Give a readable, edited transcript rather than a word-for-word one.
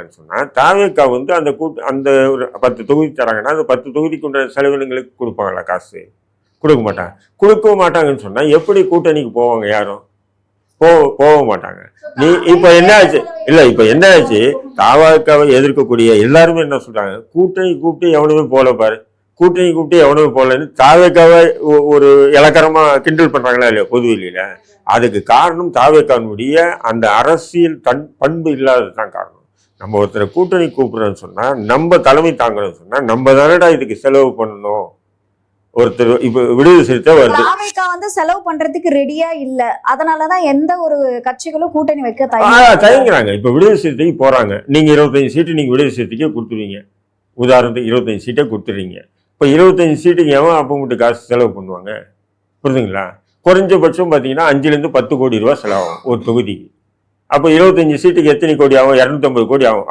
கொடுக்குறாங்கன்னு சொன்னால் தாவேக்கா வந்து அந்த ஒரு 10 தொகுதி தராங்கன்னா அந்த 10 தொகுதிக்கு உண்டான செலவினங்களுக்கு கொடுப்பாங்களா காசு? கொடுக்க மாட்டாங்க. கொடுக்கவும் மாட்டாங்கன்னு சொன்னால் எப்படி கூட்டணிக்கு போவாங்க? யாரும் போக மாட்டாங்க. நீ இப்போ என்ன ஆச்சு? இல்லை, இப்போ என்ன ஆச்சு? தாவேக்காவை எதிர்க்கக்கூடிய எல்லாருமே என்ன சொல்றாங்க? கூட்டணி கூப்பிட்டு எவனுமே போல பாரு, கூட்டணி கூப்பிட்டு எவனுமே போலன்னு தாவேக்காவை ஒரு இலக்கரமா கிண்டல் பண்றாங்களா இல்லையா பொதுவெளியில? அதுக்கு காரணம் தாவேக்கானுடைய அந்த அரசியல் பண்பு இல்லாததுதான் காரணம். நம்ம ஒருத்தரை கூட்டணி கூப்பிடுறோன்னு சொன்னா, நம்ம தலைமை தாங்கணும்னு சொன்னா, நம்ம தானடா இதுக்கு செலவு பண்ணணும். ஒருத்தர் இப்ப விடுதலை சிறுத்தை வருது, வந்து செலவு பண்றதுக்கு ரெடியா இல்ல, அதனாலதான் எந்த ஒரு கட்சிகளும் கூட்டணி வைக்க தயங்குறாங்க. இப்ப விடுதலை சிறுத்தைக்கு போறாங்க, நீங்க 25 சீட்டு நீங்க விடுதலை சிறுத்தைக்கே கொடுத்துருவீங்க. உதாரணத்துக்கு 25 சீட்டை கொடுத்துறீங்க. இப்ப 25 சீட்டுக்கு எவன் அப்ப மட்டும் காசு செலவு பண்ணுவாங்க? புரியுதுங்களா? குறைஞ்சபட்சம் பாத்தீங்கன்னா 5 to 10 கோடி ரூபாய் செலவாகும் ஒரு தொகுதிக்கு. அப்ப 25 சீட்டுக்கு எத்தனை கோடி ஆகும்? 250 கோடி ஆகும்.